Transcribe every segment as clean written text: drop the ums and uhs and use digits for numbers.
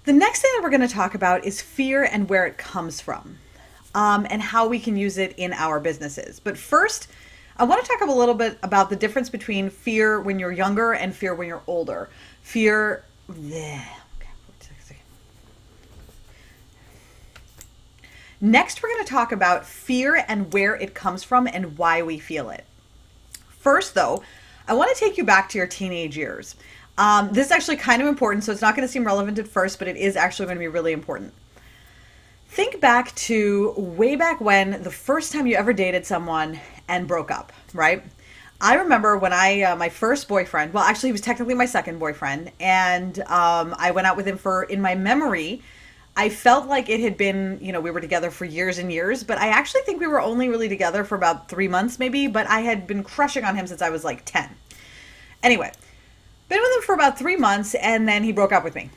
The next thing that we're going to talk about is fear and where it comes from, and how we can use it in our businesses. But first, I want to talk a little bit about the difference between fear when you're younger and fear when you're older. Fear. Bleh. Next, we're going to talk about fear and where it comes from and why we feel it. First, though, I want to take you back to your teenage years. This is actually kind of important, so it's not going to seem relevant at first, but it is actually going to be really important. Think back to way back when the first time you ever dated someone and broke up, right? I remember when my first boyfriend, well, actually, he was technically my second boyfriend, and I went out with him in my memory, I felt like it had been, we were together for years and years, but I actually think we were only really together for about 3 months maybe, but I had been crushing on him since I was like 10. Anyway, been with him for about 3 months, and then he broke up with me.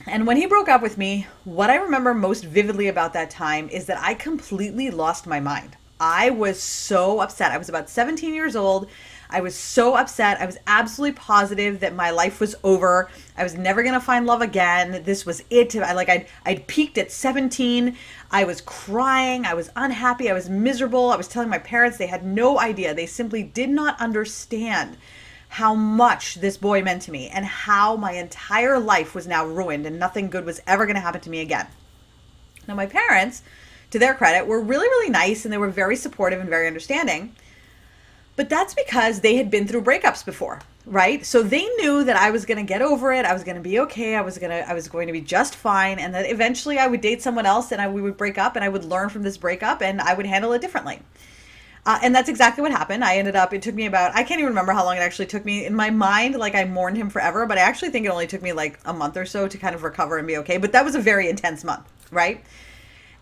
And when he broke up with me, what I remember most vividly about that time is that I completely lost my mind. I was so upset. I was about 17 years old. I was so upset. I was absolutely positive that my life was over. I was never going to find love again. This was it. I'd peaked at 17. I was crying. I was unhappy. I was miserable. I was telling my parents they had no idea. They simply did not understand how much this boy meant to me and how my entire life was now ruined and nothing good was ever going to happen to me again. Now, my parents, to their credit, were really, really nice, and they were very supportive and very understanding. But that's because they had been through breakups before, right? So they knew that I was going to get over it. I was going to be okay. I was going to be just fine. And that eventually I would date someone else, and we would break up, and I would learn from this breakup, and I would handle it differently. And that's exactly what happened. It took me about, I can't even remember how long it actually took me. In my mind, like, I mourned him forever, but I actually think it only took me like a month or so to kind of recover and be okay. But that was a very intense month, right?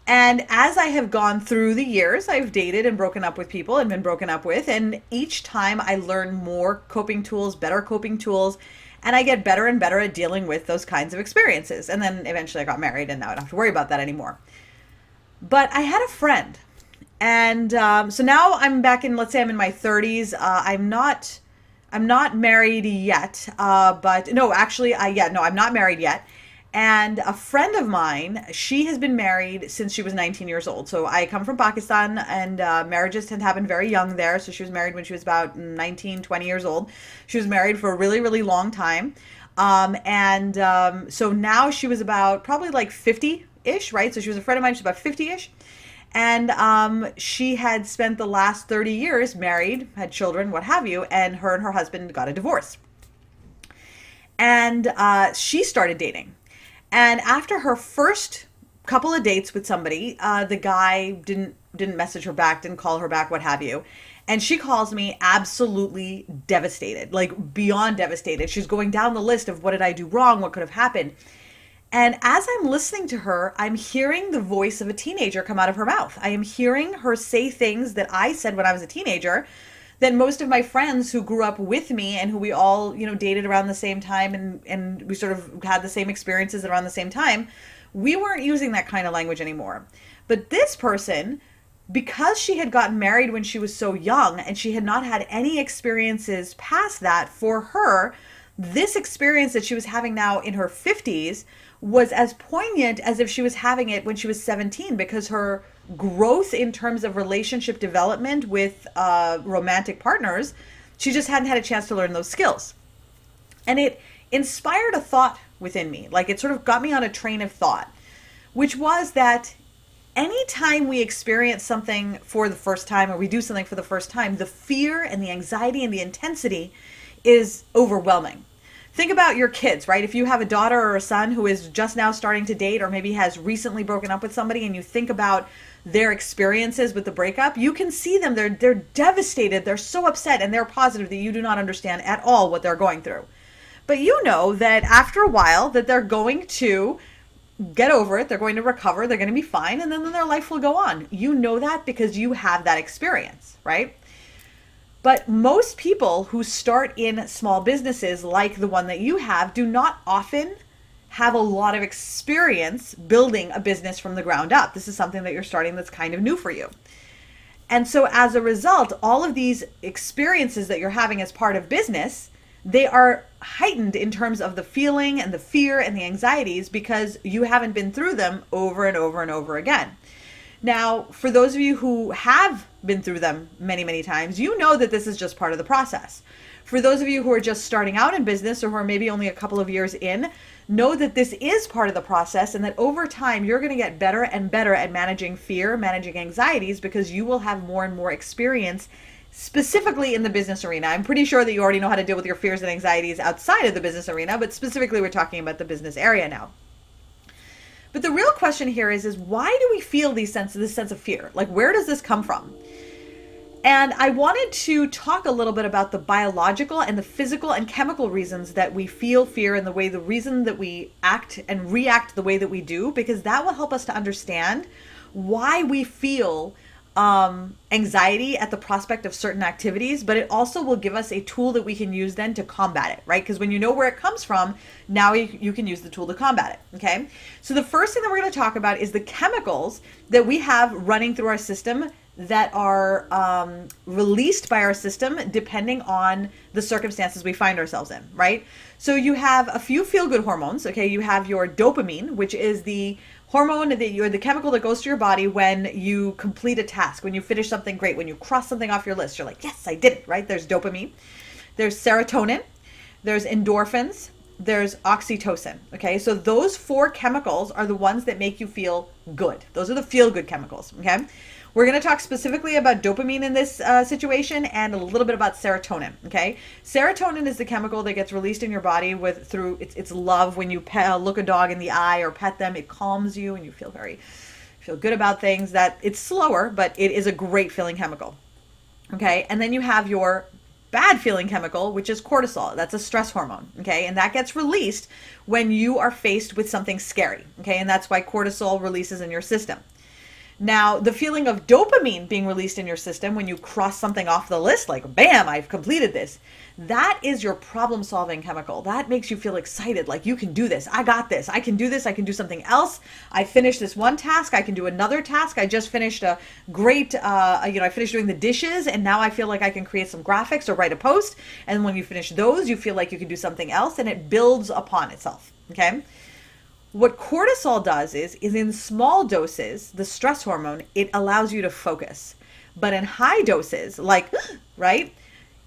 And as I have gone through the years, I've dated and broken up with people and been broken up with. And each time I learn more coping tools, better coping tools, and I get better and better at dealing with those kinds of experiences. And then eventually I got married, and now I don't have to worry about that anymore. But I had a friend. And so now I'm back in, let's say I'm in my 30s. I'm not married yet. But no, actually, I'm not married yet. And a friend of mine, she has been married since she was 19 years old. So I come from Pakistan, and marriages had happened very young there. So she was married when she was about 19, 20 years old. She was married for a really, really long time. So now she was about probably like 50-ish, right? So she was a friend of mine. She's about 50-ish. And she had spent the last 30 years married, had children, what have you, and her husband got a divorce. And she started dating. And after her first couple of dates with somebody, the guy didn't message her back, didn't call her back, what have you. And she calls me absolutely devastated, like beyond devastated. She's going down the list of what did I do wrong, what could have happened. And as I'm listening to her, I'm hearing the voice of a teenager come out of her mouth. I am hearing her say things that I said when I was a teenager that most of my friends who grew up with me and who we all, dated around the same time and we sort of had the same experiences around the same time, we weren't using that kind of language anymore. But this person, because she had gotten married when she was so young and she had not had any experiences past that, for her, this experience that she was having now in her 50s was as poignant as if she was having it when she was 17, because her growth in terms of relationship development with romantic partners, she just hadn't had a chance to learn those skills. And it inspired a thought within me. Like, it sort of got me on a train of thought, which was that anytime we experience something for the first time or we do something for the first time, the fear and the anxiety and the intensity is overwhelming. Think about your kids, right? If you have a daughter or a son who is just now starting to date or maybe has recently broken up with somebody, and you think about their experiences with the breakup, you can see them. They're devastated. They're so upset, and they're positive that you do not understand at all what they're going through. But you know that after a while that they're going to get over it. They're going to recover. They're going to be fine. And then their life will go on. You know that because you have that experience, right? But most people who start in small businesses like the one that you have do not often have a lot of experience building a business from the ground up. This is something that you're starting that's kind of new for you. And so as a result, all of these experiences that you're having as part of business they are heightened in terms of the feeling and the fear and the anxieties because you haven't been through them over and over and over again. Now, for those of you who have been through them many, many times, you know that this is just part of the process. For those of you who are just starting out in business or who are maybe only a couple of years in, know that this is part of the process and that over time you're going to get better and better at managing fear, managing anxieties, because you will have more and more experience specifically in the business arena. I'm pretty sure that you already know how to deal with your fears and anxieties outside of the business arena, but specifically we're talking about the business area now. But the real question here is why do we feel this sense of fear? Like, where does this come from? And I wanted to talk a little bit about the biological and the physical and chemical reasons that we feel fear and the reason that we act and react the way that we do, because that will help us to understand why we feel anxiety at the prospect of certain activities, but it also will give us a tool that we can use then to combat it, right? Because when you know where it comes from, now you can use the tool to combat it, okay? So the first thing that we're going to talk about is the chemicals that we have running through our system that are released by our system depending on the circumstances we find ourselves in, right? So you have a few feel-good hormones, okay? You have your dopamine, which is the hormone that you're the chemical that goes to your body when you complete a task, when you finish something great, when you cross something off your list, you're like, yes, I did it, right? There's dopamine, there's serotonin, there's endorphins, there's oxytocin, okay? So those four chemicals are the ones that make you feel good. Those are the feel-good chemicals, okay? We're going to talk specifically about dopamine in this situation and a little bit about serotonin, okay? Serotonin is the chemical that gets released in your body through its love. When you look a dog in the eye or pet them, it calms you and you feel good about things. That it's slower, but it is a great feeling chemical, okay? And then you have your bad feeling chemical, which is cortisol. That's a stress hormone, okay? And that gets released when you are faced with something scary, okay? And that's why cortisol releases in your system. Now, the feeling of dopamine being released in your system when you cross something off the list, like, bam, I've completed this, that is your problem-solving chemical. That makes you feel excited, like, you can do this, I got this, I can do this, I can do something else. I finished this one task, I can do another task. I just finished a great, I finished doing the dishes, and now I feel like I can create some graphics or write a post. And when you finish those, you feel like you can do something else, and it builds upon itself, okay? What cortisol does is in small doses, the stress hormone, it allows you to focus. But in high doses, like, right,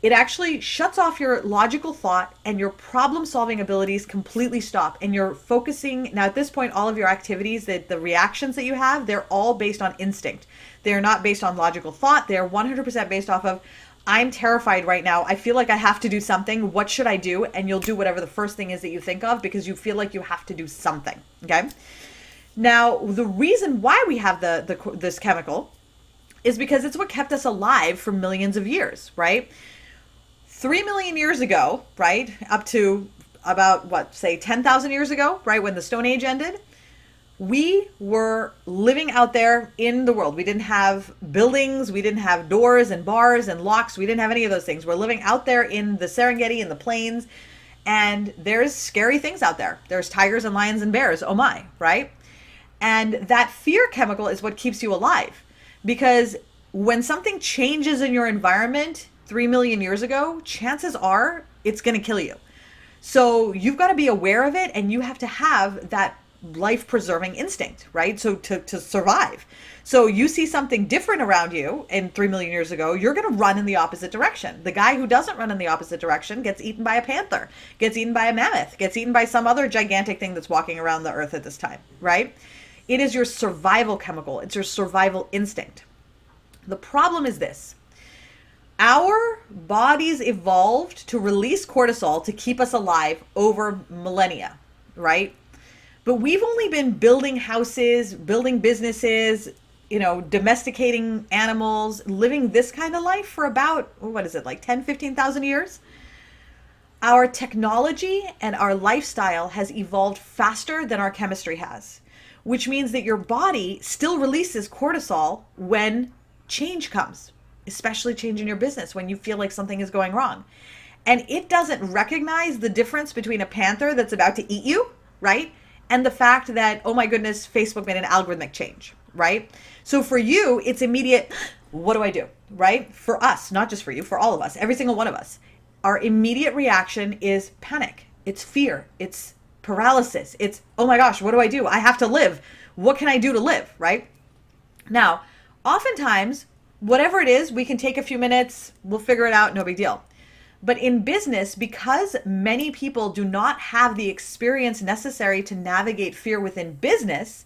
it actually shuts off your logical thought and your problem-solving abilities completely stop. And you're focusing, now at this point, all of your activities, the reactions that you have, they're all based on instinct. They're not based on logical thought. They're 100% based off of, I'm terrified right now. I feel like I have to do something. What should I do? And you'll do whatever the first thing is that you think of because you feel like you have to do something, okay? Now, the reason why we have this chemical is because it's what kept us alive for millions of years, right? 3 million years ago, right, up to about, say 10,000 years ago, right, when the Stone Age ended, we were living out there in the world. We didn't have buildings. We didn't have doors and bars and locks. We didn't have any of those things. We're living out there in the Serengeti, in the plains, and there's scary things out there. There's tigers and lions and bears. Oh my, right? And that fear chemical is what keeps you alive, because when something changes in your environment 3 million years ago, chances are it's going to kill you. So you've got to be aware of it, and you have to have that life-preserving instinct, right? So to survive. So you see something different around you in 3 million years ago, you're going to run in the opposite direction. The guy who doesn't run in the opposite direction gets eaten by a panther, gets eaten by a mammoth, gets eaten by some other gigantic thing that's walking around the earth at this time, right? It is your survival chemical. It's your survival instinct. The problem is this. Our bodies evolved to release cortisol to keep us alive over millennia, right? But we've only been building houses, building businesses, domesticating animals, living this kind of life for about, 10, 15,000 years? Our technology and our lifestyle has evolved faster than our chemistry has, which means that your body still releases cortisol when change comes, especially change in your business, when you feel like something is going wrong. And it doesn't recognize the difference between a panther that's about to eat you, right? And the fact that, oh my goodness, Facebook made an algorithmic change, right? So for you, it's immediate, what do I do, right? For us, not just for you, for all of us, every single one of us. our immediate reaction is panic. It's fear. It's paralysis. It's, oh my gosh, what do I do? I have to live. What can I do to live, right? Now, oftentimes, whatever it is, we can take a few minutes, we'll figure it out, no big deal. But in business, because many people do not have the experience necessary to navigate fear within business,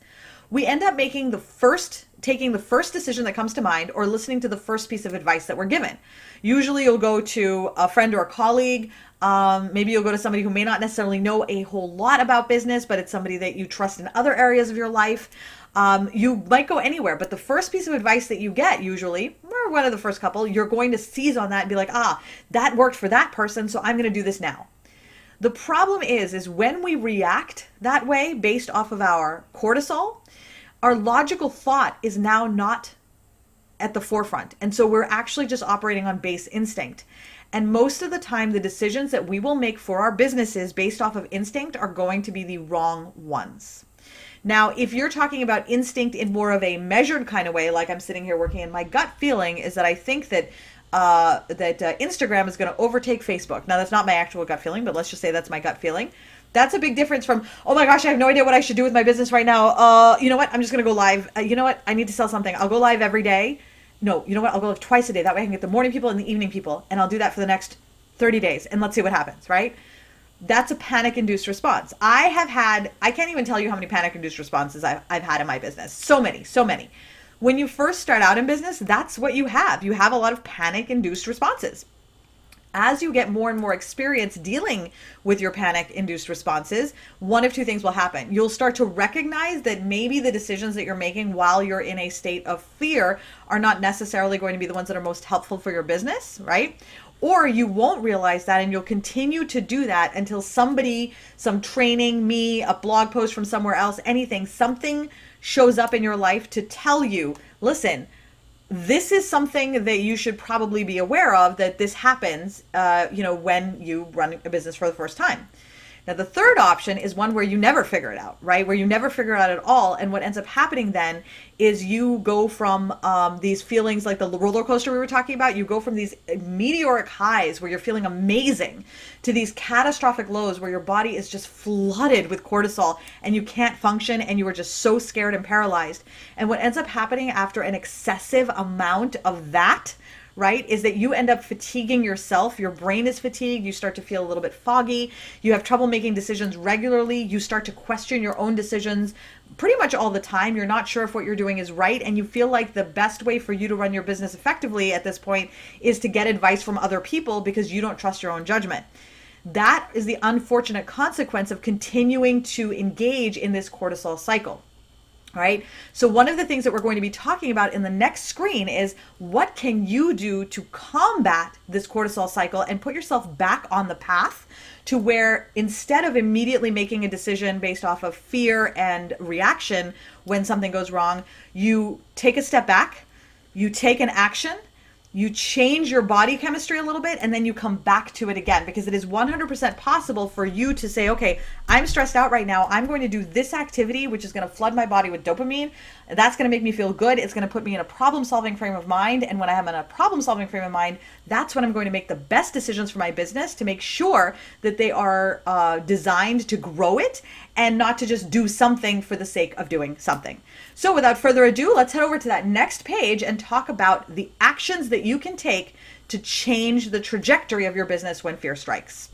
we end up taking the first decision that comes to mind or listening to the first piece of advice that we're given. Usually you'll go to a friend or a colleague. Maybe you'll go to somebody who may not necessarily know a whole lot about business, but it's somebody that you trust in other areas of your life. You might go anywhere, but the first piece of advice that you get usually, or one of the first couple, you're going to seize on that and be like, that worked for that person, so I'm going to do this now. The problem is when we react that way based off of our cortisol, our logical thought is now not at the forefront. And so we're actually just operating on base instinct. And most of the time, the decisions that we will make for our businesses based off of instinct are going to be the wrong ones. Now, if you're talking about instinct in more of a measured kind of way, like I'm sitting here working, and my gut feeling is that I think that Instagram is going to overtake Facebook. Now, that's not my actual gut feeling, but let's just say that's my gut feeling. That's a big difference from, oh my gosh, I have no idea what I should do with my business right now. You know what? I'm just going to go live. You know what? I need to sell something. I'll go live every day. No, you know what? I'll go live twice a day. That way I can get the morning people and the evening people. And I'll do that for the next 30 days. And let's see what happens, right? That's a panic-induced response. I can't even tell you how many panic-induced responses I've had in my business. So many. When you first start out in business, that's what you have. You have a lot of panic-induced responses. As you get more and more experience dealing with your panic-induced responses, one of two things will happen. You'll start to recognize that maybe the decisions that you're making while you're in a state of fear are not necessarily going to be the ones that are most helpful for your business, right? Or you won't realize that and you'll continue to do that until somebody, some training, me, a blog post from somewhere else, anything, something shows up in your life to tell you, listen, this is something that you should probably be aware of, that this happens, when you run a business for the first time. Now, the third option is one where you never figure it out, right? Where you never figure it out at all. And what ends up happening then is you go from these feelings like the roller coaster we were talking about. You go from these meteoric highs where you're feeling amazing to these catastrophic lows where your body is just flooded with cortisol and you can't function and you are just so scared and paralyzed. And what ends up happening after an excessive amount of that, right, is that you end up fatiguing yourself. Your brain is fatigued. You start to feel a little bit foggy. You have trouble making decisions regularly. You start to question your own decisions pretty much all the time. You're not sure if what you're doing is right. And you feel like the best way for you to run your business effectively at this point is to get advice from other people because you don't trust your own judgment. That is the unfortunate consequence of continuing to engage in this cortisol cycle. Right? So one of the things that we're going to be talking about in the next screen is what can you do to combat this cortisol cycle and put yourself back on the path to where instead of immediately making a decision based off of fear and reaction when something goes wrong, you take a step back, you take an action, you change your body chemistry a little bit, and then you come back to it again, because it is 100% possible for you to say, okay, I'm stressed out right now. I'm going to do this activity, which is going to flood my body with dopamine. That's going to make me feel good. It's going to put me in a problem-solving frame of mind. And when I am in a problem-solving frame of mind, that's when I'm going to make the best decisions for my business to make sure that they are designed to grow it and not to just do something for the sake of doing something. So without further ado, let's head over to that next page and talk about the actions that you can take to change the trajectory of your business when fear strikes.